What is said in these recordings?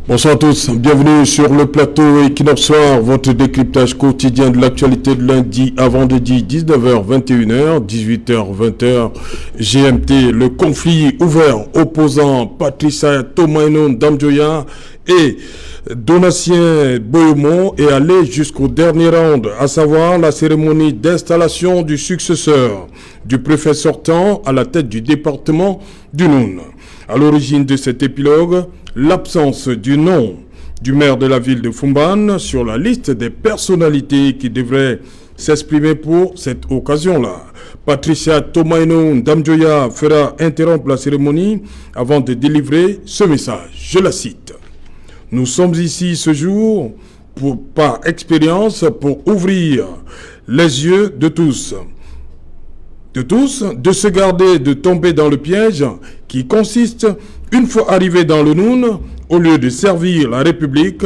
Bonsoir à tous, bienvenue sur le plateau Equinox Soir, votre décryptage quotidien de l'actualité de lundi à vendredi, 19h, 21h, 18h, 20h, GMT. Le conflit ouvert opposant Patricia Tomaino Ndamjoya et Donatien Boyomon est allé jusqu'au dernier round, à savoir la cérémonie d'installation du successeur du préfet sortant à la tête du département du Noun. À l'origine de cet épilogue, l'absence du nom du maire de la ville de Foumban sur la liste des personnalités qui devraient s'exprimer pour cette occasion-là. Patricia Tomaino Ndamjoya fera interrompre la cérémonie avant de délivrer ce message. Je la cite. Nous sommes ici ce jour par expérience pour ouvrir les yeux de tous, de se garder de tomber dans le piège qui consiste, une fois arrivé dans le Noun, au lieu de servir la République,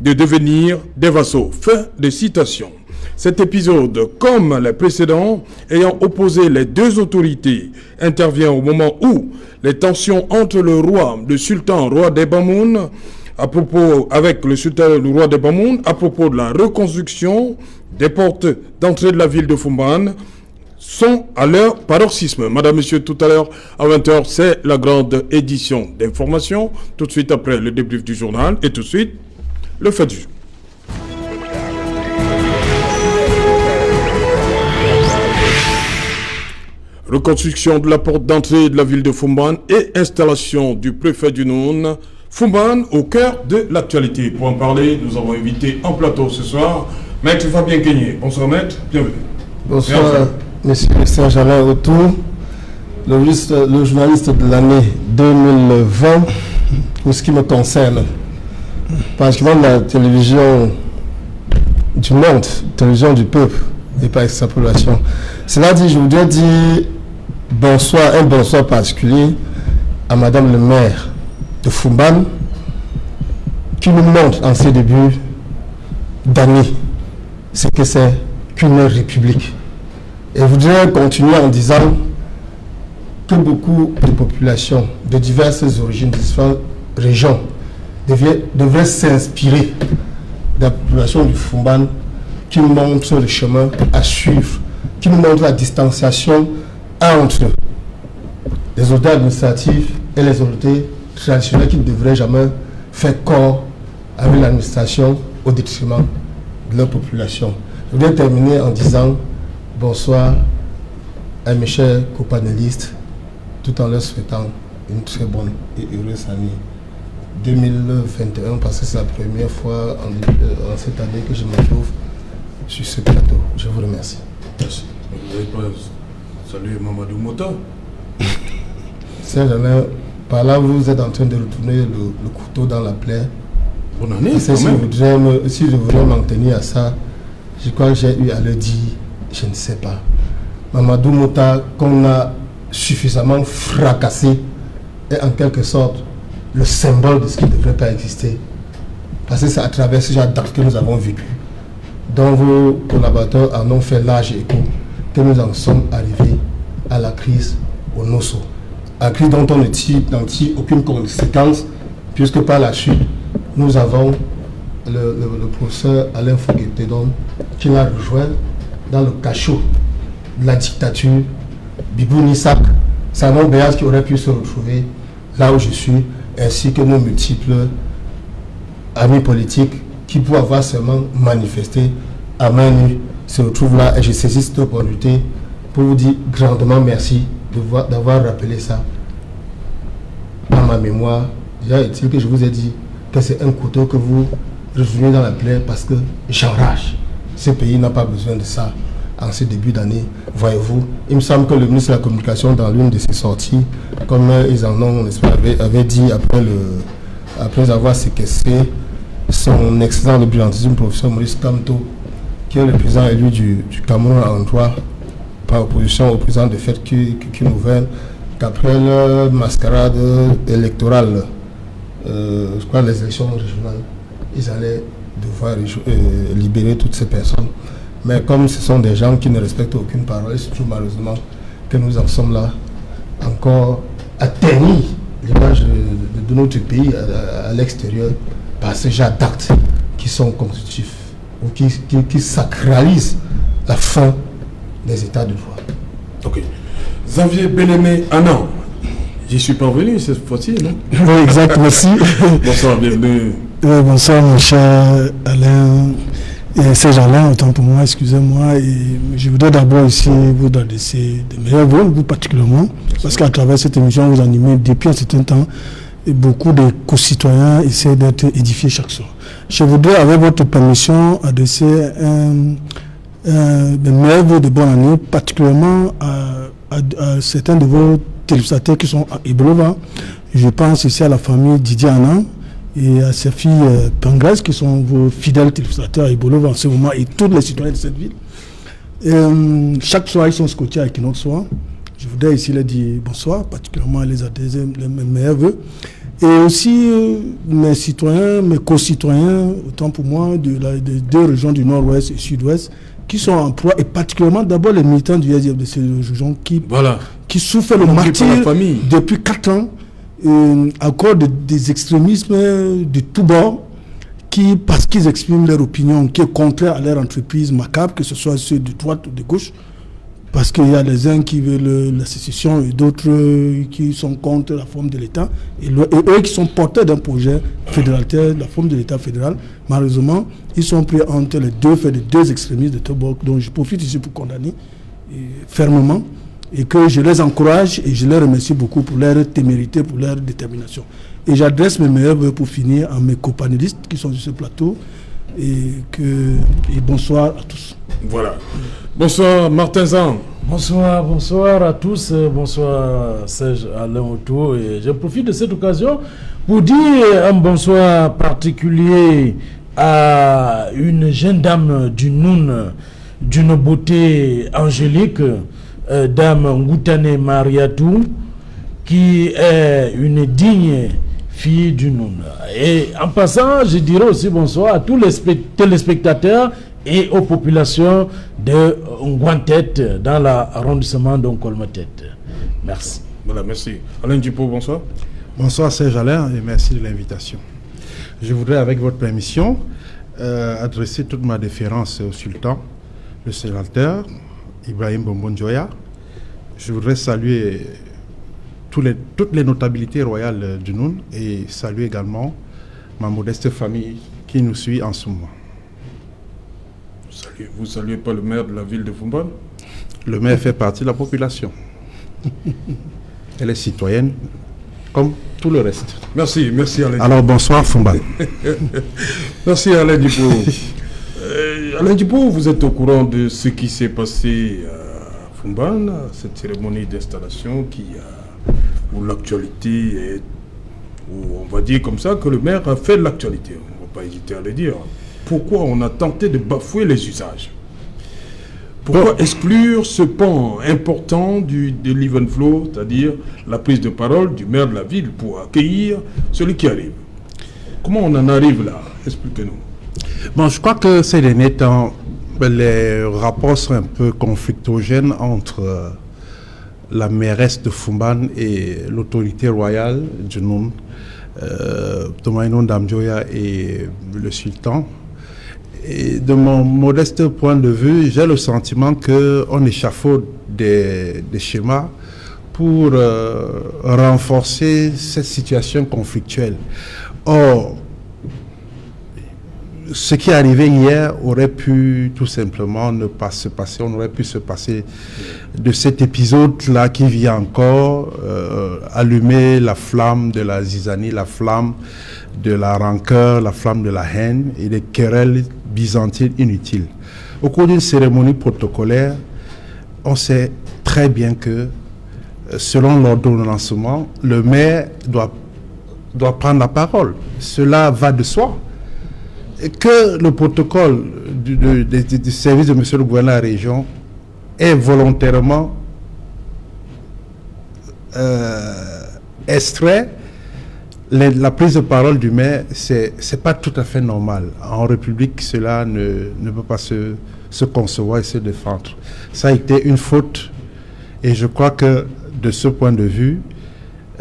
de devenir des vassaux. Fin de citation. Cet épisode, comme les précédents, ayant opposé les deux autorités, intervient au moment où les tensions entre le sultan roi des Bamoun, avec le sultan le roi des Bamoun, à propos de la reconstruction des portes d'entrée de la ville de Foumban, sont à leur paroxysme. Madame, Monsieur, tout à l'heure, à 20h, c'est la grande édition d'information. Tout de suite après, le débrief du journal. Et tout de suite, le fait du jour. Reconstruction de la porte d'entrée de la ville de Foumban et installation du préfet du Noun. Foumban au cœur de l'actualité. Pour en parler, nous avons invité en plateau ce soir Maître Fabien Kenyé. Bonsoir Maître, bienvenue. Bonsoir. Monsieur Saint-Jalin autour, le journaliste de l'année 2020, pour ce qui me concerne, particulièrement la télévision du monde, télévision du peuple, et par extrapolation. Cela dit, je voudrais dire un bonsoir particulier à Madame le maire de Foumban, qui nous montre en ses débuts d'année ce que c'est qu'une république. Et je voudrais continuer en disant que beaucoup de populations de diverses origines, de différentes régions devraient s'inspirer de la population du Foumban qui nous montre le chemin à suivre, qui nous montre la distanciation entre les autorités administratives et les autorités traditionnelles qui ne devraient jamais faire corps avec l'administration au détriment de leur population. Je voudrais terminer en disant bonsoir à mes chers copanélistes, tout en leur souhaitant une très bonne et heureuse année 2021, parce que c'est la première fois en cette année que je me trouve sur ce plateau. Je vous remercie. Merci. Vous n'avez pas salué Mamadou Mota? Par là, vous êtes en train de retourner le couteau dans la plaie. Bonne année, si je voudrais m'en tenir à ça, je crois que j'ai eu à le dire. Je ne sais pas. Mamadou Mota, qu'on a suffisamment fracassé, est en quelque sorte le symbole de ce qui ne devrait pas exister. Parce que c'est à travers ce genre d'actes que nous avons vécu, dont vos collaborateurs en ont fait large écho, que nous en sommes arrivés à la crise au Nosso. La crise dont on ne tire aucune conséquence, puisque par la suite, nous avons le professeur Alain Fouguet-Tédon qui l'a rejoint dans le cachot de la dictature, Bibou Nissak, Salomon Béaz qui aurait pu se retrouver là où je suis, ainsi que nos multiples amis politiques qui, pour avoir seulement manifesté à main nue, se retrouvent là. Et je saisis cette opportunité pour vous dire grandement merci d'avoir rappelé ça à ma mémoire. Déjà est-il que je vous ai dit que c'est un couteau que vous revenez dans la plaie parce que j'enrage. Ce pays n'a pas besoin de ça en ce début d'année, voyez-vous. Il me semble que le ministre de la Communication, dans l'une de ses sorties, comme ils en ont, avait dit après avoir séquestré son excellent le brillantisme, professeur Maurice Kamto, qui est le président élu du Cameroun en droit, par opposition au président de fait qui nouvelle, qu'après la mascarade électorale, je crois les élections régionales, ils allaient devoir libérer toutes ces personnes. Mais comme ce sont des gens qui ne respectent aucune parole, c'est tout malheureusement que nous en sommes là, encore à ternir l'image de de notre pays à l'extérieur par ce genre d'actes qui sont constitutifs ou qui sacralisent la fin des états de droit. Ok. Xavier Bellemé, non. J'y suis parvenu cette fois-ci, non? Oui, exact, merci. Bonsoir, bienvenue. Bonsoir, mon cher Alain. Et Serge Alain, autant pour moi, excusez-moi. Et je voudrais d'abord ici vous adresser de meilleurs vœux, vous particulièrement, parce qu'à travers cette émission, vous animez depuis un certain temps et beaucoup de co-citoyens essaient d'être édifiés chaque soir. Je voudrais, avec votre permission, adresser de meilleurs vœux de bonne année, particulièrement à certains de vos téléspectateurs qui sont à Ibolova. Je pense ici à la famille Didier Annan et à ses filles Pangaz qui sont vos fidèles téléspectateurs à Ibolova en ce moment et tous les citoyens de cette ville. Chaque soir, ils sont scotchés avec notre soir. Je voudrais ici leur dire bonsoir, particulièrement les adresser les meilleurs vœux. Et aussi mes citoyens, mes co-citoyens, autant pour moi, des deux régions du nord-ouest et sud-ouest, qui sont en proie, et particulièrement d'abord les militants du SDF de ces régions qui souffrent le martyre depuis 4 ans, encore des extrémismes de tous bords, qui, parce qu'ils expriment leur opinion qui est contraire à leur entreprise macabre, que ce soit ceux de droite ou de gauche, parce qu'il y a les uns qui veulent la sécession et d'autres qui sont contre la forme de l'État, et eux qui sont porteurs d'un projet fédéralitaire, la forme de l'État fédéral. Malheureusement, ils sont pris entre les deux extrémistes de Tobok, dont je profite ici pour condamner fermement, et que je les encourage et je les remercie beaucoup pour leur témérité, pour leur détermination. Et j'adresse mes meilleurs vœux pour finir à mes copanélistes qui sont sur ce plateau, et bonsoir à tous. Voilà. Bonsoir Martin Zan. Bonsoir à tous. Bonsoir Serge Alain Otto. Et je profite de cette occasion pour dire un bonsoir particulier à une jeune dame du Noun, d'une beauté angélique, dame Ngoutane Mariatou, qui est une digne fille du Noun. Et en passant, je dirais aussi bonsoir à tous les téléspectateurs et aux populations de Ngouantet dans l'arrondissement d'Onkolmatet. Merci. Voilà, merci. Alain Dupont, bonsoir. Bonsoir Serge Alain et merci de l'invitation. Je voudrais, avec votre permission, adresser toute ma déférence au sultan, le sénateur Ibrahim Bombon-Djoya. Je voudrais saluer toutes les notabilités royales du Noun et saluer également ma modeste famille qui nous suit en ce moment. Vous ne saluez pas le maire de la ville de Fumban? Le maire fait partie de la population. Elle est citoyenne, comme tout le reste. Merci Alain Dupont. Alors bonsoir Fumban. Merci Alain Dupont. Alain Dupont, vous êtes au courant de ce qui s'est passé à Fumban, cette cérémonie d'installation où l'actualité est, où on va dire comme ça que le maire a fait l'actualité. On ne va pas hésiter à le dire. Pourquoi on a tenté de bafouer les usages? Pourquoi exclure ce pan important de l'event flow, c'est-à-dire la prise de parole du maire de la ville pour accueillir celui qui arrive? Comment on en arrive là? Expliquez-nous. Bon, je crois que ces derniers temps, les rapports sont un peu conflictogènes entre la mairesse de Fumban et l'autorité royale du Noun, Tomaïnon Damjoya et le sultan. Et de mon modeste point de vue, j'ai le sentiment qu'on échafaude des schémas pour renforcer cette situation conflictuelle. Or, ce qui est arrivé hier aurait pu tout simplement ne pas se passer. On aurait pu se passer de cet épisode-là qui vient encore allumer la flamme de la zizanie, la flamme de la rancœur, la flamme de la haine et des querelles byzantines inutiles. Au cours d'une cérémonie protocolaire, on sait très bien que, selon l'ordonnancement, le maire doit prendre la parole. Cela va de soi. Et que le protocole du service de M. le gouverneur de la région est volontairement extrait, la prise de parole du maire, c'est pas tout à fait normal. En République, cela ne peut pas se concevoir et se défendre. Ça a été une faute et je crois que de ce point de vue,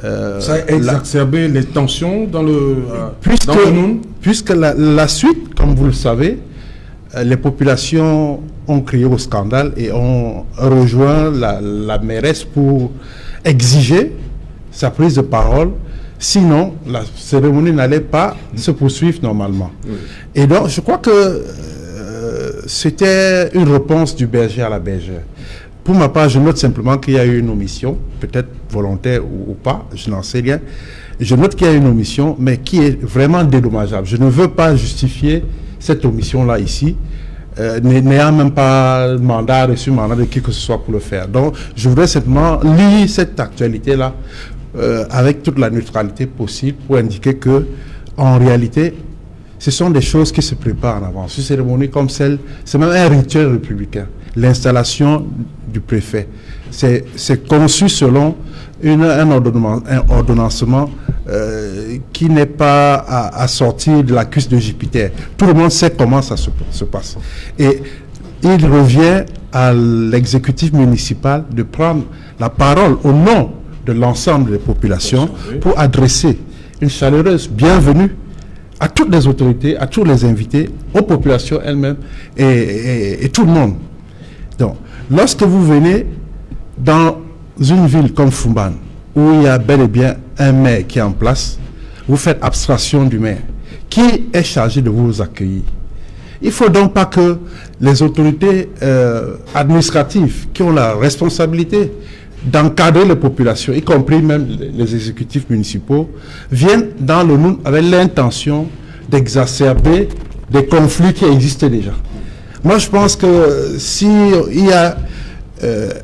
Ça a exacerbé les tensions dans le Noun. Puisque la suite, comme vous le savez, les populations ont crié au scandale et ont rejoint la mairesse pour exiger sa prise de parole. Sinon, la cérémonie n'allait pas se poursuivre normalement. Oui. Et donc, je crois que c'était une réponse du berger à la bergère. Pour ma part, je note simplement qu'il y a eu une omission, peut-être volontaire ou pas, je n'en sais rien. Je note qu'il y a une omission, mais qui est vraiment dédommageable. Je ne veux pas justifier cette omission-là ici, n'ayant même pas reçu mandat de qui que ce soit pour le faire. Donc, je voudrais simplement lire cette actualité-là avec toute la neutralité possible pour indiquer que, en réalité, ce sont des choses qui se préparent en avance. Une cérémonie comme celle, c'est même un rituel républicain. L'installation du préfet, c'est conçu selon un ordonnancement qui n'est pas à sortir de la cuisse de Jupiter. Tout le monde sait comment ça se passe. Et il revient à l'exécutif municipal de prendre la parole au nom de l'ensemble des populations pour adresser une chaleureuse bienvenue à toutes les autorités, à tous les invités, aux populations elles-mêmes et tout le monde. Donc, lorsque vous venez dans une ville comme Foumban, où il y a bel et bien un maire qui est en place, vous faites abstraction du maire, qui est chargé de vous accueillir. Il ne faut donc pas que les autorités administratives qui ont la responsabilité d'encadrer les populations, y compris même les exécutifs municipaux, viennent dans le Noun avec l'intention d'exacerber des conflits qui existaient déjà. Moi, je pense que s'il y a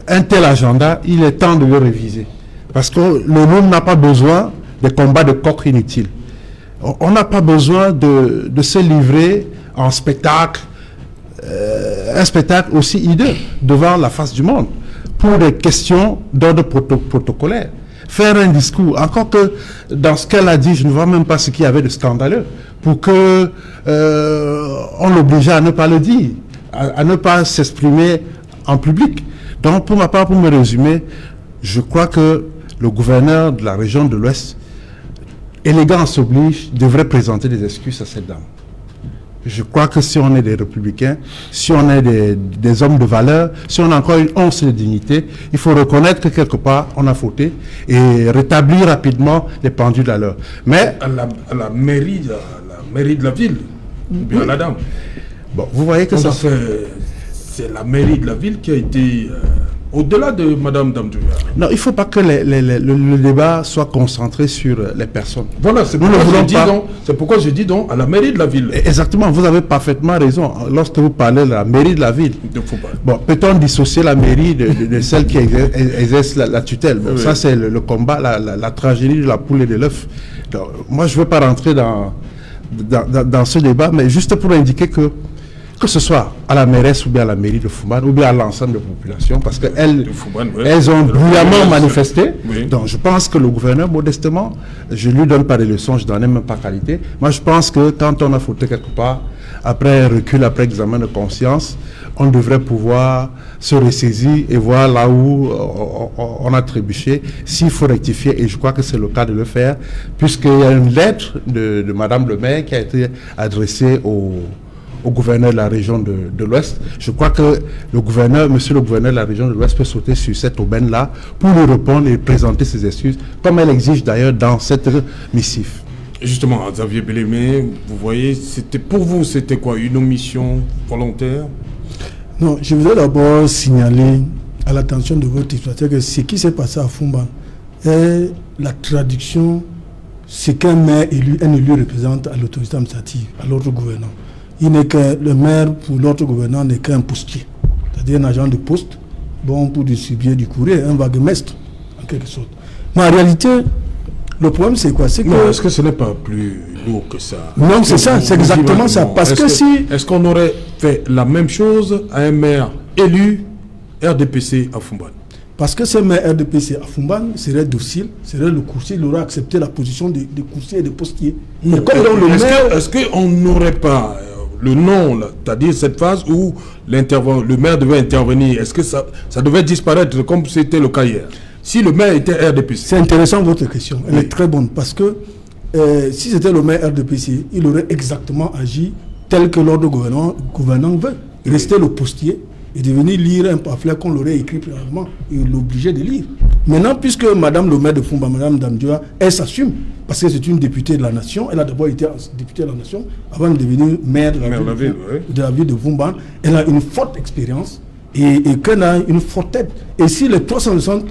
un tel agenda, il est temps de le réviser. Parce que le Noun n'a pas besoin de combats de coqs inutiles. On n'a pas besoin de se livrer en spectacle, un spectacle aussi hideux devant la face du monde, pour des questions d'ordre protocolaire. Faire un discours, encore que dans ce qu'elle a dit, je ne vois même pas ce qu'il y avait de scandaleux, pour que on l'obligeait à ne pas le dire, à ne pas s'exprimer en public. Donc, pour ma part, pour me résumer, je crois que le gouverneur de la région de l'Ouest, élégance oblige, devrait présenter des excuses à cette dame. Je crois que si on est des républicains, si on est des hommes de valeur, si on a encore une once de dignité, il faut reconnaître que quelque part, on a fauté et rétablir rapidement les pendules à l'heure. Mais à la mairie de la ville, ou bien à la dame. Bon, vous voyez que c'est la mairie de la ville qui a été au-delà de Madame Damdouya. Non, il ne faut pas que le débat soit concentré sur les personnes. Voilà, c'est pourquoi je dis donc à la mairie de la ville. Exactement, vous avez parfaitement raison. Lorsque vous parlez de la mairie de la ville, bon, peut-on dissocier la mairie de celle qui exerce la tutelle? Bon, oui. Ça, c'est le combat, la tragédie de la poule et de l'œuf. Moi, je ne veux pas rentrer dans ce débat, mais juste pour indiquer que ce soit à la mairesse ou bien à la mairie de Foumban ou bien à l'ensemble de la population, parce qu'elles elles ont bruyamment manifesté. Oui. Donc je pense que le gouverneur, modestement, je ne lui donne pas des leçons, je n'en ai même pas qualité. Moi je pense que quand on a fauté quelque part, après un recul, après examen de conscience, on devrait pouvoir se ressaisir et voir là où on a trébuché, s'il faut rectifier, et je crois que c'est le cas de le faire, puisqu'il y a une lettre de Madame le maire qui a été adressée au gouverneur de la région de l'Ouest. Je crois que monsieur le gouverneur de la région de l'Ouest peut sauter sur cette aubaine-là pour lui répondre et présenter ses excuses, comme elle exige d'ailleurs dans cette missive. Justement, Xavier Bellemé, vous voyez, pour vous, c'était quoi? Une omission volontaire? Non, je voudrais d'abord signaler à l'attention de votre histoire que ce qui s'est passé à Foumban est la traduction, ce qu'un maire élu, un élu représente à l'autorité administrative, à l'autre gouvernant. Il n'est que le maire pour l'autre gouvernant n'est qu'un postier, c'est-à-dire un agent de poste, bon pour distribuer du courrier, un vaguemestre en quelque sorte. Mais en réalité, le problème c'est quoi? Est-ce que ce n'est pas plus lourd que ça? Non, c'est ça, c'est exactement ça. Parce que si... Est-ce qu'on aurait fait la même chose à un maire élu RDPC à Foumban? Parce que ce maire RDPC à Foumban serait docile, serait le coursier, il aurait accepté la position de coursier et de postier. Mais comme dans le maire... Est-ce qu'on n'aurait pas... le nom, c'est-à-dire cette phase où le maire devait intervenir, est-ce que ça devait disparaître comme c'était le cas hier? si le maire était RDPC? C'est intéressant votre question, elle est très bonne, parce que si c'était le maire RDPC, il aurait exactement agi tel que l'ordre gouvernant veut. Rester le postier et de venir lire un pamphlet qu'on l'aurait écrit préalablement, il l'obligeait de lire. Maintenant, puisque Madame le maire de Fumban, Madame Damdjoya, elle s'assume, parce que c'est une députée de la nation, elle a d'abord été députée de la nation avant de devenir maire de la ville de Fumban. Elle a une forte expérience et qu'elle a une forte tête. Et si les 360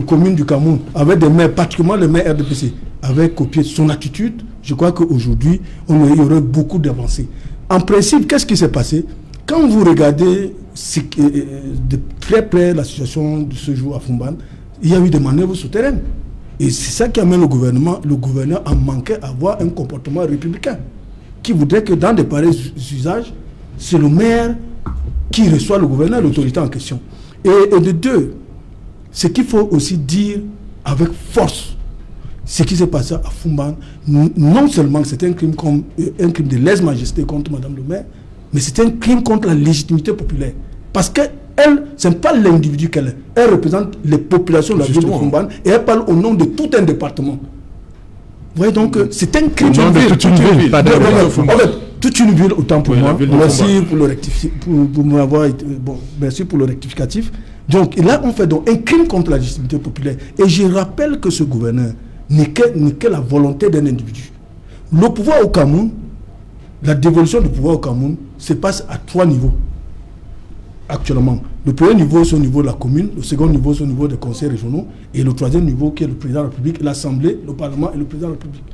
communes du Cameroun avaient des maires, particulièrement le maire RDPC, avaient copié son attitude, je crois qu'aujourd'hui, il y aurait beaucoup d'avancées. En principe, qu'est-ce qui s'est passé? Quand vous regardez de très près la situation de ce jour à Fumban, il y a eu des manœuvres souterraines. Et c'est ça qui amène le gouverneur a manqué à avoir un comportement républicain, qui voudrait que dans des pareils usages, c'est le maire qui reçoit le gouverneur, l'autorité en question. Et de deux, ce qu'il faut aussi dire avec force, ce qui s'est passé à Fumban, non seulement c'est un crime de lèse-majesté contre Madame le maire, mais c'est un crime contre la légitimité populaire. Parce qu'elle, ce n'est pas l'individu qu'elle est. Elle représente les populations de la ville de Fumban et elle parle au nom de tout un département. Vous voyez donc, c'est un crime de toute une ville. Pas de toute une ville, autant pour moi. Merci pour le merci pour le rectificatif. Donc là, on fait donc un crime contre la légitimité populaire. Et je rappelle que ce gouverneur n'est que la volonté d'un individu. Le pouvoir au Cameroun, la dévolution du pouvoir au Cameroun se passe à 3 niveaux actuellement. Le premier niveau, c'est au niveau de la commune, le second niveau, c'est au niveau des conseils régionaux, et le troisième niveau, qui est le président de la République, l'Assemblée, le Parlement et le président de la République.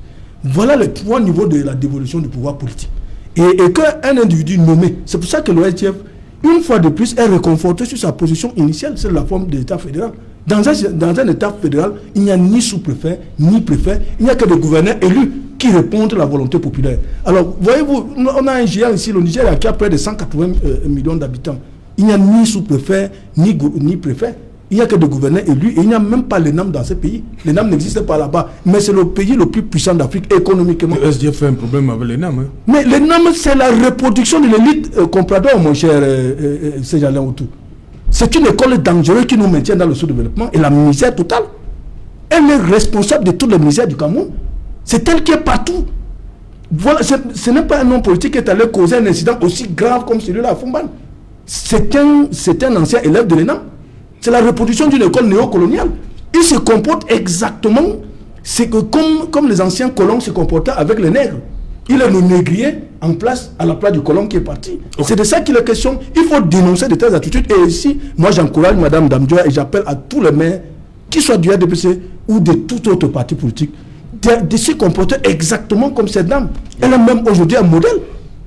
Voilà les 3 niveaux de la dévolution du pouvoir politique. Et qu'un individu nommé, c'est pour ça que l'OSTF, une fois de plus, est réconforté sur sa position initiale, c'est la forme de l'État fédéral. Dans un État fédéral, il n'y a ni sous-préfet, ni préfet, il n'y a que des gouverneurs élus qui répondent à la volonté populaire. Alors, voyez-vous, on a un géant ici, le Nigeria, qui a près de 180 millions d'habitants. Il n'y a ni sous-préfet, ni préfet. Il n'y a que des gouverneurs élus et il n'y a même pas les NAM dans ce pays. Les NAM n'existent pas là-bas. Mais c'est le pays le plus puissant d'Afrique économiquement. Le SDF fait un problème avec les NAM. Hein? Mais les NAM, c'est la reproduction de l'élite comprador, mon cher Sejalin Outou. C'est une école dangereuse qui nous maintient dans le sous-développement et la misère totale. Elle est responsable de toutes les misères du Cameroun. C'est elle qui est partout. Voilà, ce n'est pas un homme politique qui est allé causer un incident aussi grave comme celui-là à Fumban. C'est un ancien élève de l'ENAM. C'est la reproduction d'une école néocoloniale. Il se comporte exactement comme les anciens colons se comportaient avec les nègres. Il est le négrier en place à la place du colon qui est parti. Okay. C'est de ça qu'il est question. Il faut dénoncer de telles attitudes. Et ici, moi j'encourage Mme Damdjoya et j'appelle à tous les maires, qu'ils soient du RDPC ou de tout autre parti politique, de se comporter exactement comme cette dame. Elle est même aujourd'hui un modèle.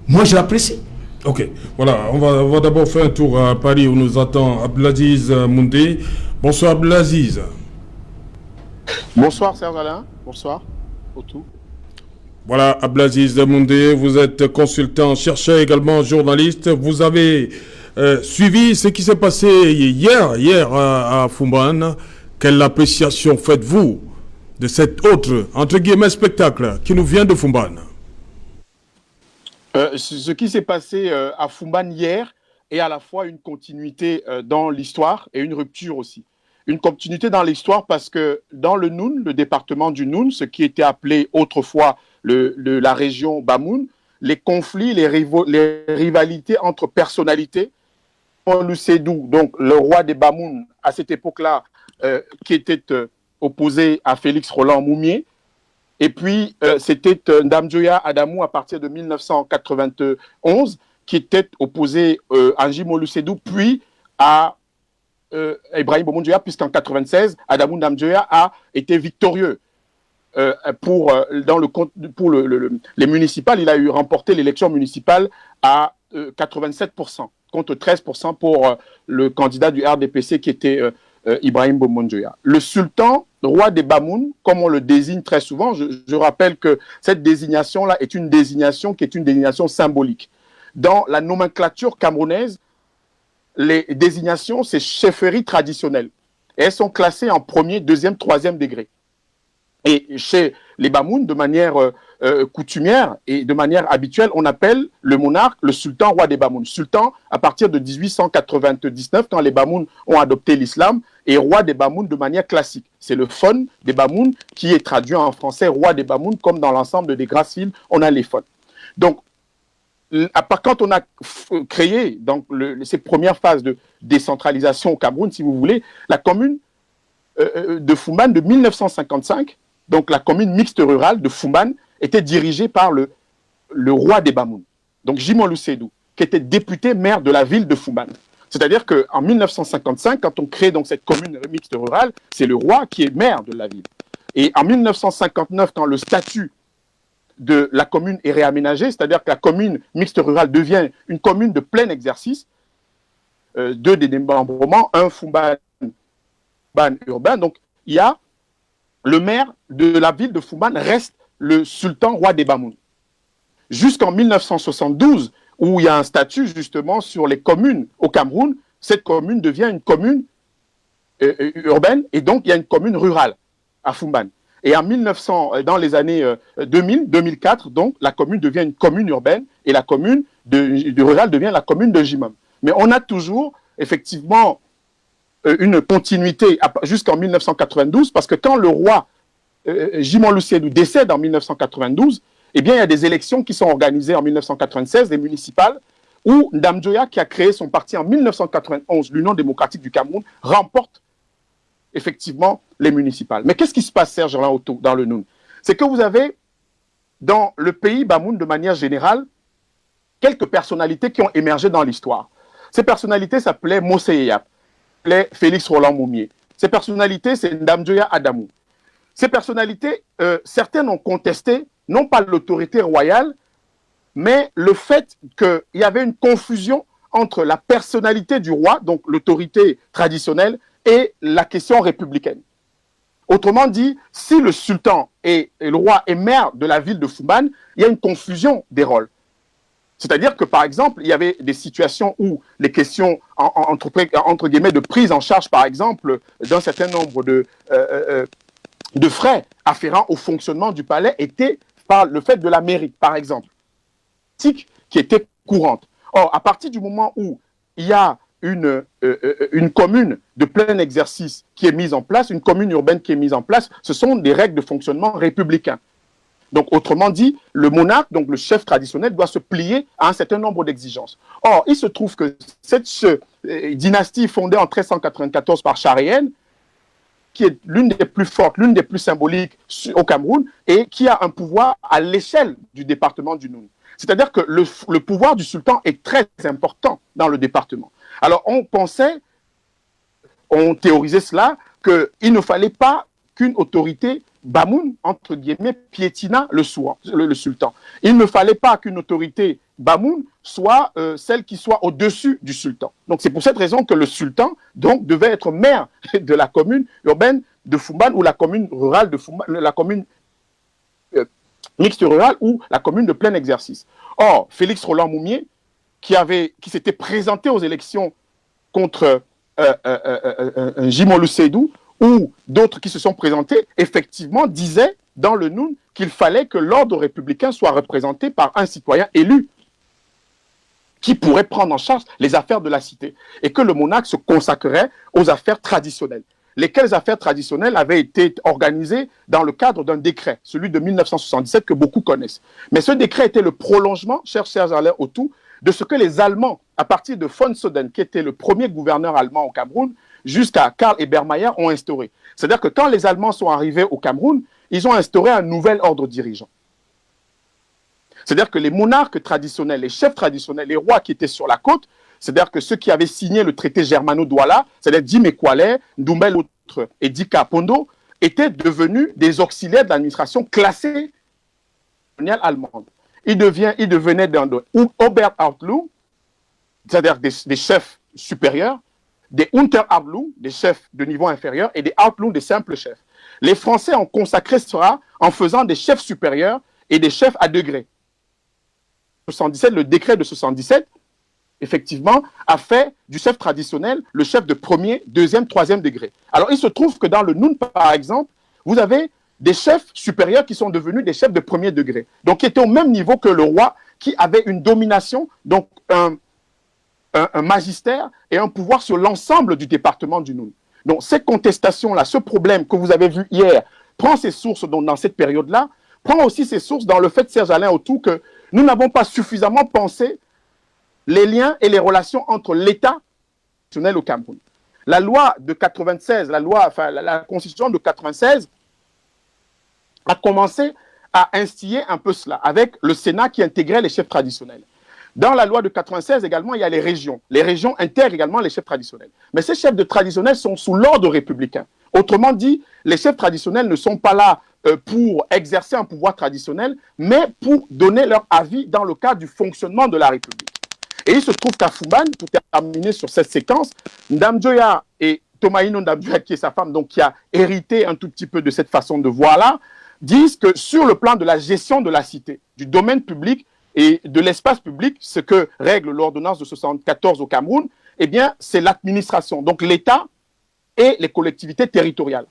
Moi je l'apprécie. Ok, voilà, on va d'abord faire un tour à Paris où nous attend Abdelaziz Moundé. Bonsoir Abdelaziz. Bonsoir Serge Alain, bonsoir au tout. Voilà, Abdelaziz Moundé, vous êtes consultant, chercheur également, journaliste. Vous avez suivi ce qui s'est passé hier à Fumban. Quelle appréciation faites-vous de cet autre, entre guillemets, spectacle qui nous vient de Fumban? Ce qui s'est passé à Fumban hier est à la fois une continuité dans l'histoire et une rupture aussi. Une continuité dans l'histoire parce que dans le Noun, le département du Noun, ce qui était appelé autrefois la région Bamoun, les conflits, les rivalités entre personnalités, Olusedu, donc le roi des Bamoun à cette époque-là, qui était opposé à Félix Roland Moumié, et puis, c'était Ndamdjoya Adamou à partir de 1991 qui était opposé à Anjim Olusedu, puis à Ibrahim Bomoundjoya, puisqu'en 1996, Adamou Ndamdjoya a été victorieux pour les municipales. Il a remporté l'élection municipale à 87%, contre 13% pour le candidat du RDPC qui était Ibrahim Bomoundjoya. Le sultan, roi des Bamoun, comme on le désigne très souvent, je rappelle que cette désignation-là est une désignation qui est une désignation symbolique. Dans la nomenclature camerounaise, les désignations, c'est chefferie traditionnelle. Et elles sont classées en premier, deuxième, troisième degré. Et chez les Bamouns, de manière coutumière et de manière habituelle, on appelle le monarque le sultan roi des Bamouns. Sultan à partir de 1899, quand les Bamouns ont adopté l'islam, et roi des Bamouns de manière classique. C'est le fon des Bamouns qui est traduit en français roi des Bamouns, comme dans l'ensemble des Grâce-Îles, on a les fons. Donc, quand on a créé donc, ces premières phases de décentralisation au Cameroun, si vous voulez, la commune de Foumban de 1955, donc la commune mixte rurale de Foumban, était dirigée par le roi des Bamouns, donc Jimolou Sédou, qui était député maire de la ville de Foumban. C'est-à-dire qu'en 1955, quand on crée donc cette commune mixte rurale, c'est le roi qui est maire de la ville. Et en 1959, quand le statut de la commune est réaménagé, c'est-à-dire que la commune mixte rurale devient une commune de plein exercice, deux des démembrements, un Foumban urbain, donc il y a le maire de la ville de Foumban reste le sultan roi des Bamouns. Jusqu'en 1972, où il y a un statut justement sur les communes au Cameroun, cette commune devient une commune urbaine et donc il y a une commune rurale à Foumban. Et en dans les années 2000-2004, donc la commune devient une commune urbaine et la commune de rurale devient la commune de Jimam. Mais on a toujours effectivement une continuité jusqu'en 1992 parce que quand le roi Jimolou Sédou décède en 1992, eh bien, il y a des élections qui sont organisées en 1996, des municipales, où Ndamjoya, qui a créé son parti en 1991, l'Union démocratique du Cameroun, remporte effectivement les municipales. Mais qu'est-ce qui se passe, Serge Alain Otto, dans le Noun? C'est que vous avez, dans le pays Bamoun, de manière générale, quelques personnalités qui ont émergé dans l'histoire. Ces personnalités s'appelaient Mosé Yap, s'appelaient Félix Roland Moumié. Ces personnalités, c'est Ndamjoya Adamou. Ces personnalités, certaines ont contesté non pas l'autorité royale, mais le fait qu'il y avait une confusion entre la personnalité du roi, donc l'autorité traditionnelle, et la question républicaine. Autrement dit, si le sultan et le roi est maire de la ville de Foumban, il y a une confusion des rôles. C'est-à-dire que, par exemple, il y avait des situations où les questions, entre guillemets, de prise en charge, par exemple, d'un certain nombre de frais afférents au fonctionnement du palais étaient par le fait de la mairie, par exemple, qui était courante. Or, à partir du moment où il y a une commune de plein exercice qui est mise en place, une commune urbaine qui est mise en place, ce sont des règles de fonctionnement républicains. Donc, autrement dit, le monarque, donc le chef traditionnel, doit se plier à un certain nombre d'exigences. Or, il se trouve que cette dynastie fondée en 1394 par Charéen, qui est l'une des plus fortes, l'une des plus symboliques au Cameroun, et qui a un pouvoir à l'échelle du département du Noun. C'est-à-dire que le pouvoir du sultan est très important dans le département. Alors, on théorisait cela, qu'il ne fallait pas qu'une autorité Bamoun, entre guillemets, piétina le sultan. Il ne fallait pas qu'une autorité Bamoun soit celle qui soit au-dessus du sultan. Donc c'est pour cette raison que le sultan donc, devait être maire de la commune urbaine de Foumban ou la commune rurale de Foumban, la commune mixte rurale ou la commune de plein exercice. Or, Félix Roland Moumié, qui s'était présenté aux élections contre Jimolou Sédou, ou d'autres qui se sont présentés, effectivement, disaient dans le Noun qu'il fallait que l'ordre républicain soit représenté par un citoyen élu qui pourrait prendre en charge les affaires de la cité et que le monarque se consacrerait aux affaires traditionnelles. Lesquelles affaires traditionnelles avaient été organisées dans le cadre d'un décret, celui de 1977 que beaucoup connaissent. Mais ce décret était le prolongement, cher Alain Otto, de ce que les Allemands, à partir de von Soden, qui était le premier gouverneur allemand au Cameroun, jusqu'à Karl Ebermeier, ont instauré. C'est-à-dire que quand les Allemands sont arrivés au Cameroun, ils ont instauré un nouvel ordre dirigeant. C'est-à-dire que les monarques traditionnels, les chefs traditionnels, les rois qui étaient sur la côte, c'est-à-dire que ceux qui avaient signé le traité Germano-Douala, c'est-à-dire Dime Kwale, Ndoumbel Outre et Dika Pondo, étaient devenus des auxiliaires de l'administration classée coloniale allemande. Ils devenaient des Oberhauptlu, c'est-à-dire des chefs supérieurs, des Unterhauptlu, des chefs de niveau inférieur, et des Hauptlu, des simples chefs. Les Français ont consacré cela en faisant des chefs supérieurs et des chefs à degré. Le décret de 77, effectivement, a fait du chef traditionnel le chef de premier, deuxième, troisième degré. Alors, il se trouve que dans le Noun, par exemple, vous avez des chefs supérieurs qui sont devenus des chefs de premier degré. Donc, qui étaient au même niveau que le roi, qui avait une domination, donc un magistère et un pouvoir sur l'ensemble du département du Noun. Donc, ces contestations-là, ce problème que vous avez vu hier, prend ses sources donc, dans cette période-là, prend aussi ses sources dans le fait, Serge Alain Autou, que nous n'avons pas suffisamment pensé les liens et les relations entre l'État et au Cameroun. La loi de 96, la constitution de 96 a commencé à instiller un peu cela, avec le Sénat qui intégrait les chefs traditionnels. Dans la loi de 96 également, il y a les régions. Les régions intègrent également les chefs traditionnels. Mais ces chefs de traditionnels sont sous l'ordre républicain. Autrement dit, les chefs traditionnels ne sont pas là pour exercer un pouvoir traditionnel, mais pour donner leur avis dans le cadre du fonctionnement de la République. Et il se trouve qu'à Fumban, pour terminer sur cette séquence, Ndamjoya et Tomaino Ndamjoya, qui est sa femme, donc qui a hérité un tout petit peu de cette façon de voir-là, disent que sur le plan de la gestion de la cité, du domaine public et de l'espace public, ce que règle l'ordonnance de 1974 au Cameroun, eh bien, c'est l'administration, donc l'État et les collectivités territoriales.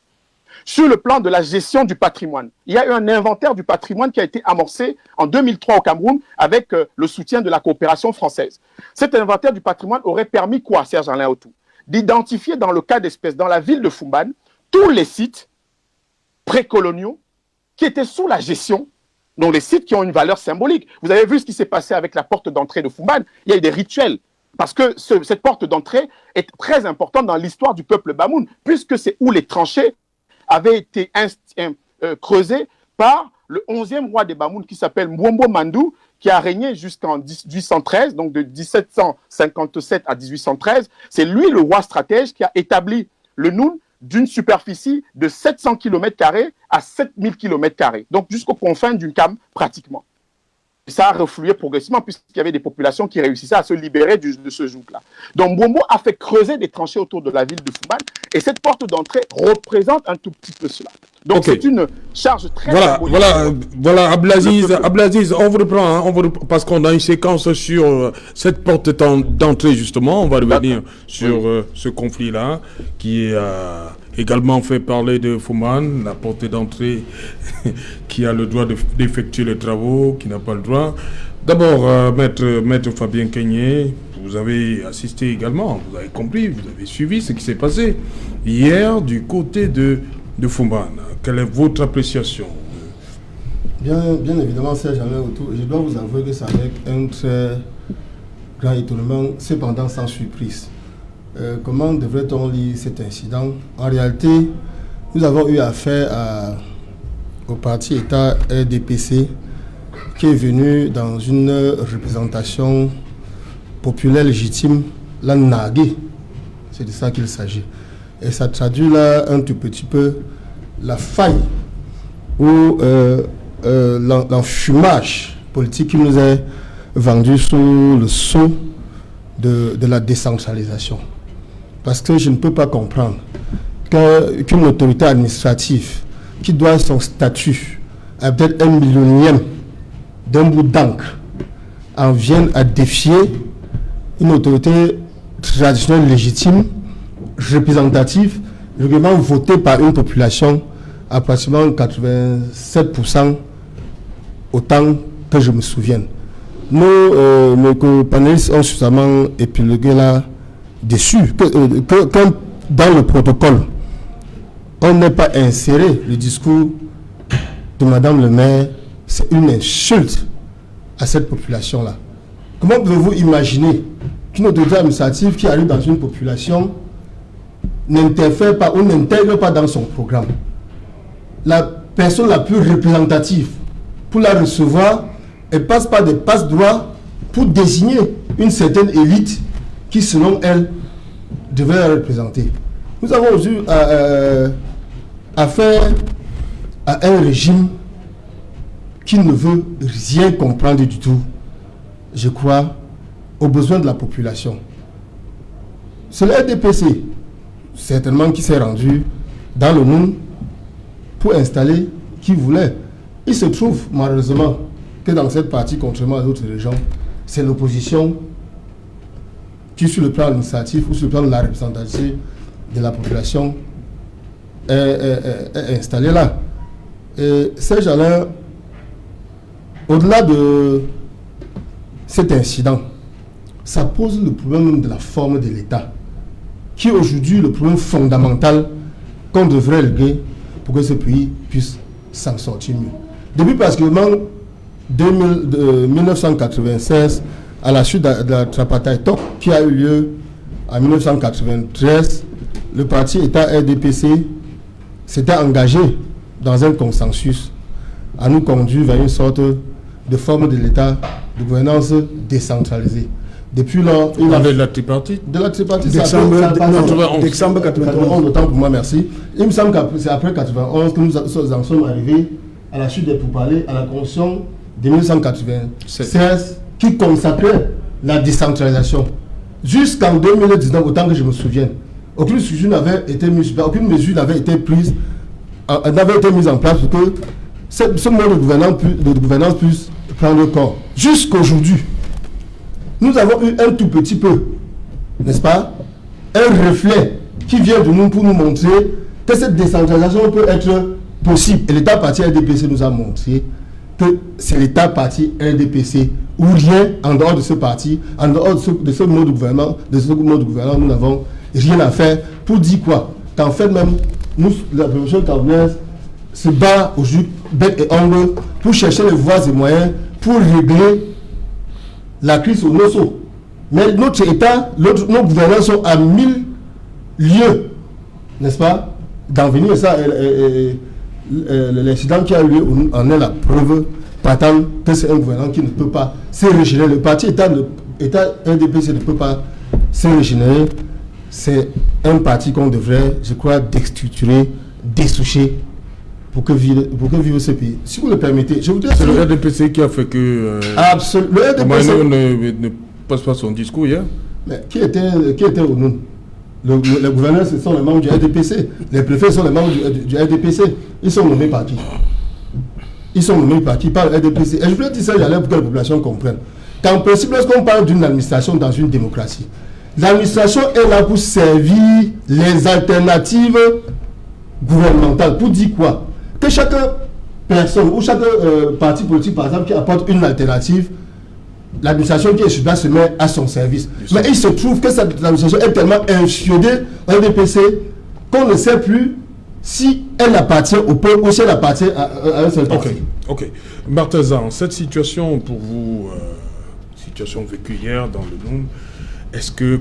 Sur le plan de la gestion du patrimoine, il y a eu un inventaire du patrimoine qui a été amorcé en 2003 au Cameroun avec le soutien de la coopération française. Cet inventaire du patrimoine aurait permis quoi, Serge Alain Autou? D'identifier dans le cas d'espèce, dans la ville de Fumban, tous les sites précoloniaux qui étaient sous la gestion, donc les sites qui ont une valeur symbolique. Vous avez vu ce qui s'est passé avec la porte d'entrée de Fumban. Il y a eu des rituels. Parce que cette porte d'entrée est très importante dans l'histoire du peuple Bamoun, puisque c'est où les tranchées avaient été creusées par le 11e roi des Bamoun qui s'appelle Mwombo Mandou, qui a régné jusqu'en 1813, donc de 1757 à 1813. C'est lui le roi stratège qui a établi le Noun d'une superficie de 700 km² à 7000 km², donc jusqu'aux confins d'une cam pratiquement. Et ça a reflué progressivement puisqu'il y avait des populations qui réussissaient à se libérer de ce joug-là. Donc Mwombo a fait creuser des tranchées autour de la ville de Fumban et cette porte d'entrée représente un tout petit peu cela. Donc c'est une charge très Voilà, Ablaziz, on vous reprend, parce qu'on a une séquence sur cette porte d'entrée justement. On va revenir sur ce conflit-là qui a également fait parler de Fumban, la porte d'entrée qui a le droit d'effectuer les travaux, qui n'a pas le droit. D'abord, maître Fabien Kenyé, vous avez assisté également, vous avez compris, vous avez suivi ce qui s'est passé hier du côté de Fumban. Quelle est votre appréciation? Bien évidemment, Serge Alain Autou, je dois vous avouer que c'est avec un très grand étonnement, cependant sans surprise. Comment devrait-on lire cet incident? En réalité, nous avons eu affaire au parti État RDPC qui est venu dans une représentation populaire légitime, la naguer. C'est de ça qu'il s'agit. Et ça traduit là un tout petit peu la faille ou l'enfumage politique qui nous est vendu sous le sceau de la décentralisation. Parce que je ne peux pas comprendre qu'une autorité administrative qui doit son statut à peut-être 1 millionième d'un bout d'encre en vienne à défier une autorité traditionnelle légitime, représentative, régulièrement votée par une population à pratiquement 87%, autant que je me souvienne. Nos panélistes ont suffisamment épilogué là dessus que dans le protocole, on n'ait pas inséré le discours de Madame le maire. C'est une insulte à cette population-là. Comment pouvez-vous imaginer qu'une autorité administrative qui arrive dans une population n'interfère pas ou n'intègre pas dans son programme la personne la plus représentative pour la recevoir, elle passe par des passe-droits pour désigner une certaine élite qui, selon elle, devait la représenter. Nous avons eu affaire à un régime qui ne veut rien comprendre du tout, je crois, aux besoins de la population. C'est le RDPC, certainement, qui s'est rendu dans le monde pour installer qui voulait. Il se trouve, malheureusement, que dans cette partie, contrairement à d'autres régions, c'est l'opposition qui, sur le plan administratif ou sur le plan de la représentation de la population, est installée là. Serge Alain, au-delà de cet incident, ça pose le problème de la forme de l'État, qui est aujourd'hui le problème fondamental qu'on devrait régler pour que ce pays puisse s'en sortir mieux. Depuis pratiquement 1996, à la suite de la tripartite talk qui a eu lieu en 1993, le parti État RDPC s'était engagé dans un consensus à nous conduire vers une sorte de forme de l'État de gouvernance décentralisée. Depuis lors, il avait de la tripartite. De la tripartite, décembre 91. Autant pour moi, merci. Il me semble que c'est après 91 que nous en sommes arrivés à la suite des pourparlers à la Constitution de 1996 qui consacrait la décentralisation. Jusqu'en 2019, autant que je me souvienne, aucune mesure n'avait été mise en place pour que ce mode de gouvernance puisse prendre corps. Jusqu'aujourd'hui, nous avons eu un tout petit peu, n'est-ce pas, un reflet qui vient de nous pour nous montrer que cette décentralisation peut être possible. Et l'État parti RDPC nous a montré que c'est l'État parti RDPC ou rien en dehors de ce parti, en dehors de ce mode de gouvernement, nous n'avons rien à faire. Pour dire quoi? Qu'en fait même, nous, la population camerounaise, se bat aujourd'hui bec et ongle pour chercher les voies et moyens pour régler la crise au Nosso. Mais notre État, nos gouvernants sont à 1000 lieues, n'est-ce pas, d'en venir. Ça, l'incident qui a eu lieu en est la preuve patente que c'est un gouvernement qui ne peut pas se régénérer. Le parti État RDPC ne peut pas se régénérer. C'est un parti qu'on devrait, je crois, déstructurer, dessoucher pour que vive ce pays. Si vous le permettez, je voudrais... C'est le RDPC qui a fait que... Absolument. Le RDPC ne passe pas son discours hier. Mais qui était au nom? Les gouverneurs, ce sont les membres du RDPC. Les préfets sont les membres du RDPC. Ils sont nommés par qui? Ils sont nommés par qui? Par le RDPC. Et je voulais dire ça, pour que la population comprenne. Qu'en principe, lorsqu'on parle d'une administration dans une démocratie, l'administration est là pour servir les alternatives gouvernementales. Pour dire quoi? Que chaque personne ou chaque parti politique, par exemple, qui apporte une alternative, l'administration qui est sur place se met à son service. Mais il se trouve que cette administration est tellement infiodée au RDPC qu'on ne sait plus si elle appartient au peuple ou si elle appartient à un seul parti. Ok. Martezan, cette situation pour vous, situation vécue hier dans le monde,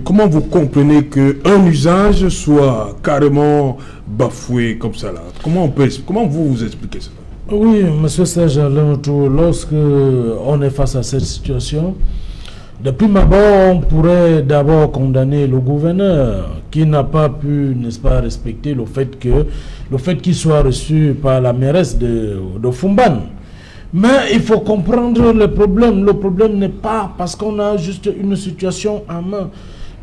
comment vous comprenez qu'un usage soit carrément bafoué comme ça là? Comment vous expliquez ça? Oui, M. Serge Alain-Ouattara, lorsque on est face à cette situation, de prime abord, on pourrait d'abord condamner le gouverneur qui n'a pas pu, n'est-ce pas, respecter le fait qu'il soit reçu par la mairesse de Fumban. Mais il faut comprendre le problème. Le problème n'est pas parce qu'on a juste une situation en main.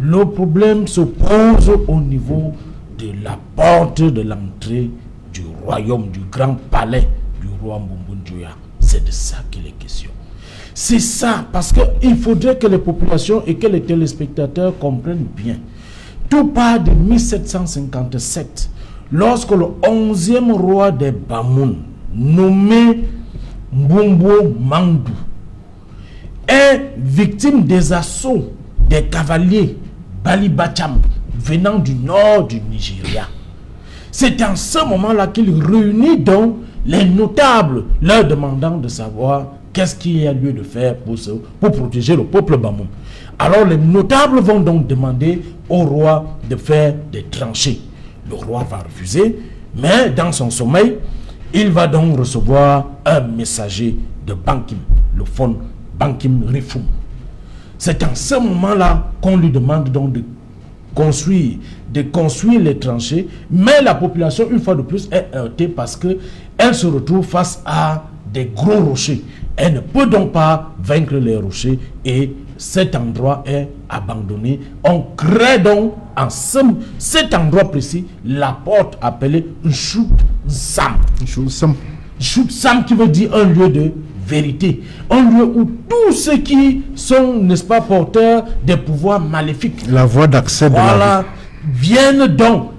Le problème se pose au niveau de la porte de l'entrée du royaume, du grand palais du roi Mboumboundjouya. C'est de ça qu'il est question. C'est ça, parce qu'il faudrait que les populations et que les téléspectateurs comprennent bien. Tout part de 1757, lorsque le 11e roi des Bamoun, nommé Mbombo Mandou, est victime des assauts des cavaliers Bali Bacham venant du nord du Nigeria. C'est en ce moment-là qu'il réunit donc les notables, leur demandant de savoir qu'est-ce qu'il y a lieu de faire pour protéger le peuple Bamoun. Alors les notables vont donc demander au roi de faire des tranchées. Le roi va refuser, mais dans son sommeil, il va donc recevoir un messager de Bankim, le fond Bankim Rifum. C'est en ce moment-là qu'on lui demande donc de construire les tranchées, mais la population, une fois de plus, est heurtée parce qu'elle se retrouve face à des gros rochers. Elle ne peut donc pas vaincre les rochers et cet endroit est abandonné. On crée donc en cet endroit précis la porte appelée Nchout Sam. Nchout Sam qui veut dire un lieu de vérité. Un lieu où tous ceux qui sont, n'est-ce pas, porteurs des pouvoirs maléfiques, la voie d'accès de la vie, viennent donc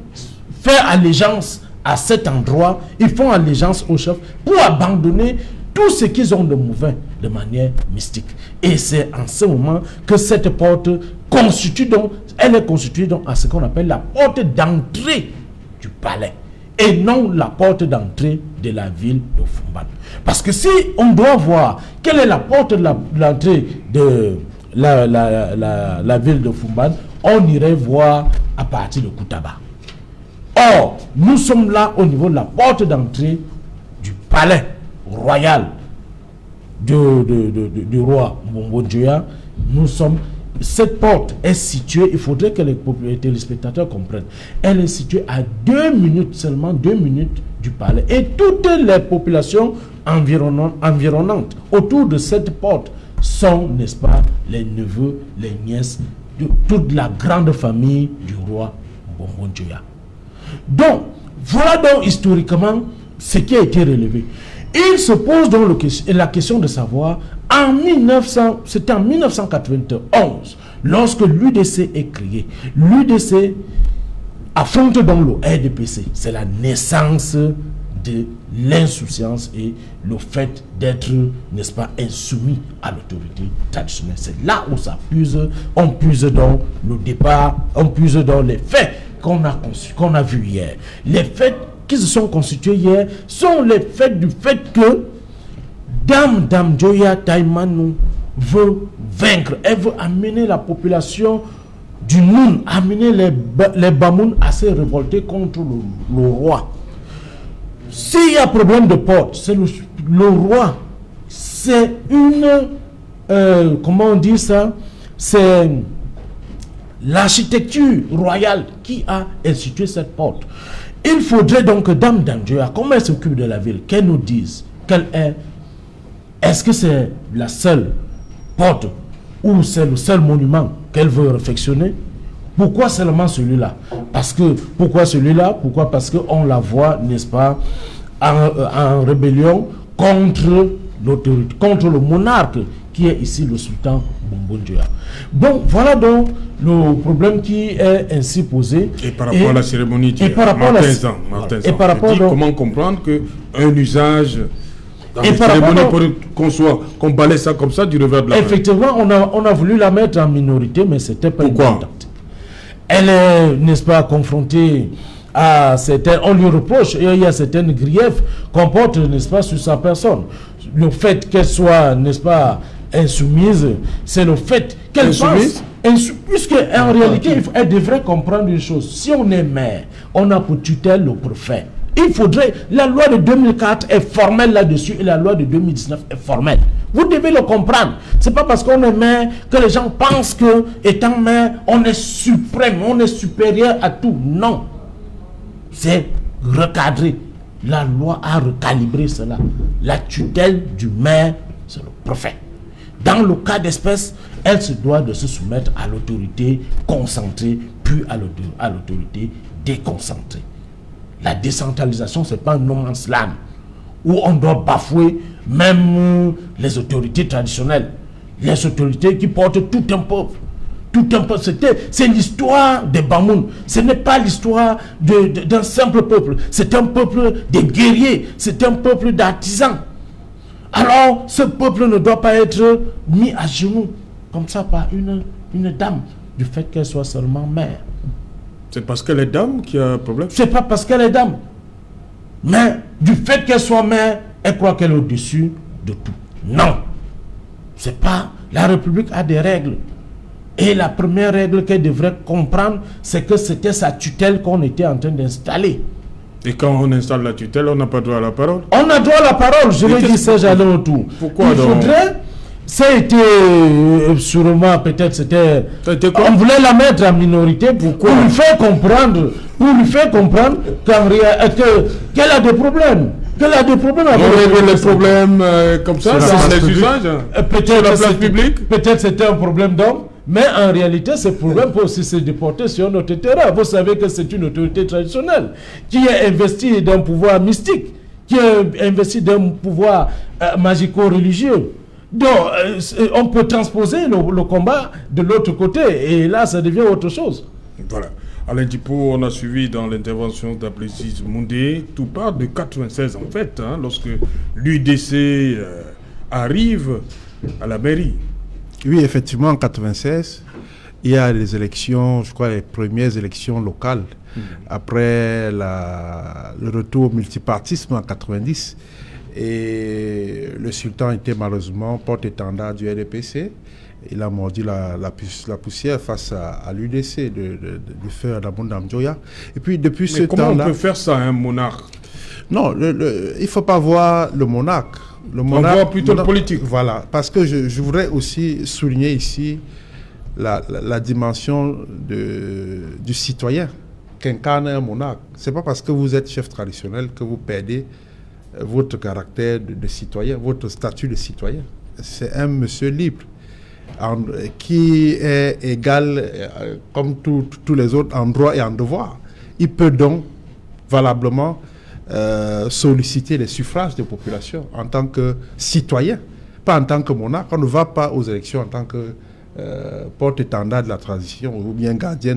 faire allégeance à cet endroit, ils font allégeance au chef pour abandonner tout ce qu'ils ont de mauvais de manière mystique. Et c'est en ce moment que cette porte constitue donc, elle est constituée donc à ce qu'on appelle la porte d'entrée du palais et non la porte d'entrée de la ville de Fumban. Parce que si on doit voir quelle est la porte de l'entrée de la ville de Fumban, on irait voir à partir de Koutaba. Or, nous sommes là au niveau de la porte d'entrée du palais royal du roi Mbombo Njoya. Cette porte est située, il faudrait que les téléspectateurs comprennent, elle est située à 2 minutes, seulement 2 minutes du palais. Et toutes les populations environnantes autour de cette porte sont, n'est-ce pas, les neveux, les nièces, de toute la grande famille du roi Mbombo Njoya. Donc, voilà donc historiquement ce qui a été relevé. Il se pose donc la question de savoir, c'était en 1991, lorsque l'UDC est créé. L'UDC affronte donc le RDPC. C'est la naissance de l'insouciance et le fait d'être, n'est-ce pas, insoumis à l'autorité traditionnelle. C'est là où ça puise, on puise dans le départ, on puise dans les faits qu'on a vus hier. Les faits qui se sont constitués hier sont les faits du fait que Dame Njoya Taïmanou veut vaincre, elle veut amener la population du Noun, amener les Bamoun à se révolter contre le roi. S'il y a problème de porte, c'est le roi. C'est comment on dit ça? C'est l'architecture royale qui a institué cette porte. Il faudrait donc que Dame Njoya, comment elle s'occupe de la ville, qu'elle nous dise quelle est. Est-ce que c'est la seule porte ou c'est le seul monument qu'elle veut réfectionner? Pourquoi seulement celui-là? Pourquoi celui-là? Pourquoi? Parce qu'on la voit, n'est-ce pas, en rébellion contre l'autorité, contre le monarque qui est ici le sultan Mbombo Njoya. Donc voilà donc le problème qui est ainsi posé. Et par rapport à la cérémonie et par rapport comment comprendre qu'un usage dans les cérémonies qu'on balaye ça comme ça du revers de la main. Effectivement, on a voulu la mettre en minorité, mais c'était pas Pourquoi? Elle est, n'est-ce pas, confrontée à certains, on lui reproche, et il y a certaines griefs qu'on porte, n'est-ce pas, sur sa personne. Le fait qu'elle soit, n'est-ce pas, insoumise, c'est le fait qu'elle pense, puisque en réalité, elle devrait comprendre une chose. Si on est maire, on a pour tutelle le préfet. Il faudrait, la loi de 2004 est formelle là-dessus et la loi de 2019 est formelle. Vous devez le comprendre. C'est pas parce qu'on est maire que les gens pensent que, étant maire, on est suprême, on est supérieur à tout. Non. C'est recadré. La loi a recalibré cela. La tutelle du maire, c'est le préfet. Dans le cas d'espèce, elle se doit de se soumettre à l'autorité concentrée, puis à l'autorité déconcentrée. La décentralisation, ce n'est pas un no man's land où on doit bafouer même les autorités traditionnelles, les autorités qui portent tout un peuple. Tout un peuple, c'est l'histoire des Bamoun. Ce n'est pas l'histoire d'un simple peuple. C'est un peuple de guerriers, c'est un peuple d'artisans. Alors, ce peuple ne doit pas être mis à genoux comme ça par une dame, du fait qu'elle soit seulement mère. C'est parce qu'elle est dame qu'il y a un problème? C'est pas parce qu'elle est dame. Mais du fait qu'elle soit mère, elle croit qu'elle est au-dessus de tout. Non. C'est pas... La République a des règles. Et la première règle qu'elle devrait comprendre, c'est que c'était sa tutelle qu'on était en train d'installer. Et quand on installe la tutelle, on n'a pas droit à la parole? On a droit à la parole, je l'ai dit ça, j'allais autour. Pourquoi il donc? Faudrait... Ça a été, sûrement, peut-être c'était... quoi? On voulait la mettre en minorité. Pourquoi? Pour lui faire comprendre qu'elle a des problèmes. Qu'elle a des problèmes avec les problèmes comme ça, dans les usages, peut-être la place publique. Peut-être c'était un problème d'homme, mais en réalité, ce problème peut aussi se déporter sur notre terrain. Vous savez que c'est une autorité traditionnelle qui est investie d'un pouvoir mystique, qui est investie d'un pouvoir magico-religieux. Donc, on peut transposer le combat de l'autre côté, et là, ça devient autre chose. Voilà. Alain Dipo, on a suivi dans l'intervention d'Ablaziz Moundé, tout part de 96 en fait, lorsque l'UDC arrive à la mairie. Oui, effectivement, en 96, il y a les élections, je crois les premières élections locales, après le retour au multipartisme en 90. Et le sultan était malheureusement porte-étendard du RDPC. Il a mordu la poussière face à l'UDC du frère d'Abondam Djoya. Et puis depuis ce temps-là... Comment on peut faire ça à un monarque? Non, il ne faut pas voir le monarque. On voit plutôt le politique. Voilà, parce que je voudrais aussi souligner ici la dimension du citoyen qu'incarne un monarque. Ce n'est pas parce que vous êtes chef traditionnel que vous perdez votre caractère de citoyen, votre statut de citoyen. C'est un monsieur libre, qui est égal comme tous les autres en droit et en devoir. Il peut donc valablement solliciter les suffrages des populations en tant que citoyen, pas en tant que monarque. On ne va pas aux élections en tant que porte-étendard de la transition ou bien gardien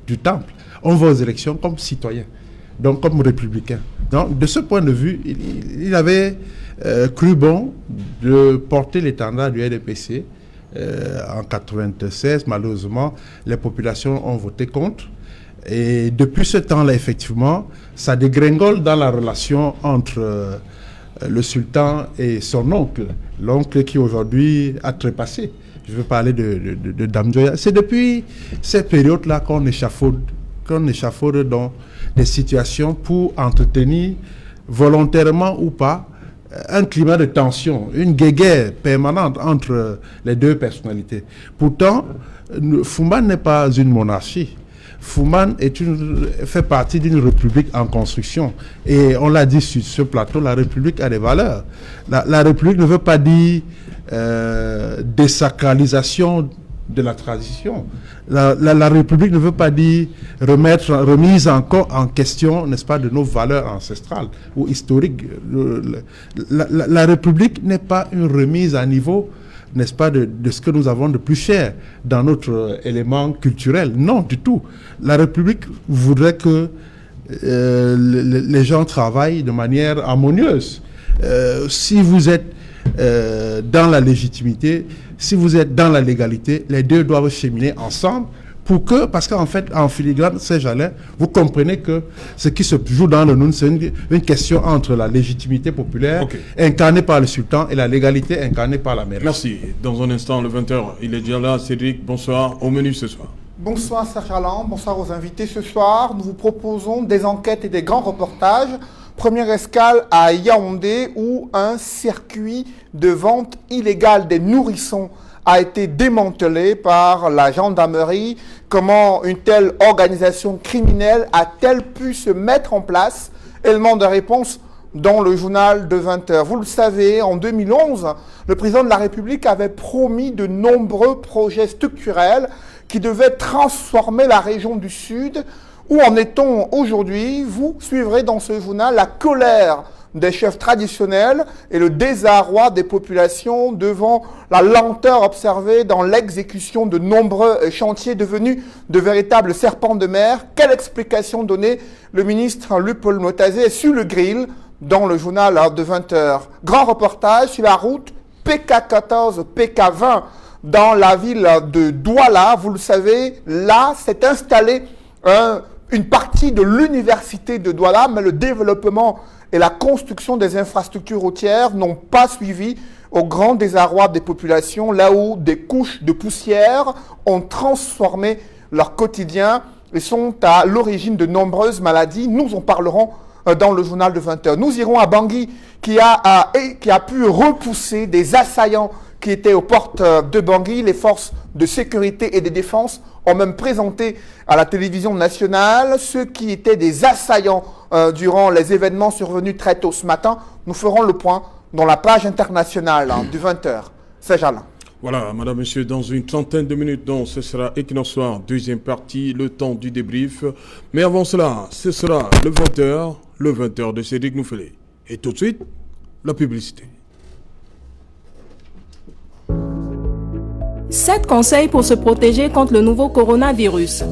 du temple. On va aux élections comme citoyen, donc comme républicain. Donc, de ce point de vue, il avait cru bon de porter l'étendard du RDPC en 96. Malheureusement, les populations ont voté contre. Et depuis ce temps-là, effectivement, ça dégringole dans la relation entre le sultan et son oncle. L'oncle qui aujourd'hui a trépassé. Je veux parler de Dame Djoya. C'est depuis cette période-là qu'on échafaude dans des situations pour entretenir, volontairement ou pas, un climat de tension, une guéguerre permanente entre les deux personnalités. Pourtant, Fumban n'est pas une monarchie. Fumban fait partie d'une république en construction. Et on l'a dit sur ce plateau, la république a des valeurs. La république ne veut pas dire désacralisation de la tradition. La république ne veut pas dire remise encore en question, n'est-ce pas, de nos valeurs ancestrales ou historiques. La république n'est pas une remise à niveau, n'est-ce pas, de ce que nous avons de plus cher dans notre élément culturel. Non, du tout. La République voudrait que les gens travaillent de manière harmonieuse. Si vous êtes dans la légitimité, si vous êtes dans la légalité, les deux doivent cheminer ensemble pour que, parce qu'en fait, en filigrane, Serge Alain, vous comprenez que ce qui se joue dans le Noun, c'est une question entre la légitimité populaire incarnée par le sultan et la légalité incarnée par la mairie. Merci. Dans un instant, le 20h, il est déjà là. Cédric, bonsoir. Au menu ce soir. Bonsoir Serge Alain, bonsoir aux invités. Ce soir, nous vous proposons des enquêtes et des grands reportages. Première escale à Yaoundé, où un circuit de vente illégale des nourrissons a été démantelé par la gendarmerie. Comment une telle organisation criminelle a-t-elle pu se mettre en place? Élément de réponse dans le journal de 20h. Vous le savez, en 2011, le président de la République avait promis de nombreux projets structurels qui devaient transformer la région du Sud. Où en est-on aujourd'hui? Vous suivrez dans ce journal la colère des chefs traditionnels et le désarroi des populations devant la lenteur observée dans l'exécution de nombreux chantiers devenus de véritables serpents de mer. Quelle explication donner? Le ministre Luc-Paul Motazé est sur le grill dans le journal de 20h. Grand reportage sur la route PK14, PK20 dans la ville de Douala. Vous le savez, là s'est installé une partie de l'université de Douala, mais le développement et la construction des infrastructures routières n'ont pas suivi, au grand désarroi des populations, là où des couches de poussière ont transformé leur quotidien et sont à l'origine de nombreuses maladies. Nous en parlerons dans le journal de 20h. Nous irons à Bangui, qui a pu repousser des assaillants qui étaient aux portes de Bangui. Les forces de sécurité et de défense ont même présenté à la télévision nationale ceux qui étaient des assaillants durant les événements survenus très tôt ce matin. Nous ferons le point dans la page internationale du 20h. C'est Jalin. Voilà, madame, monsieur, dans une trentaine de minutes, donc ce sera Equinox Soir, deuxième partie, le temps du débrief. Mais avant cela, ce sera le 20h de Cédric Noufélé. Et tout de suite, la publicité. 7 conseils pour se protéger contre le nouveau coronavirus.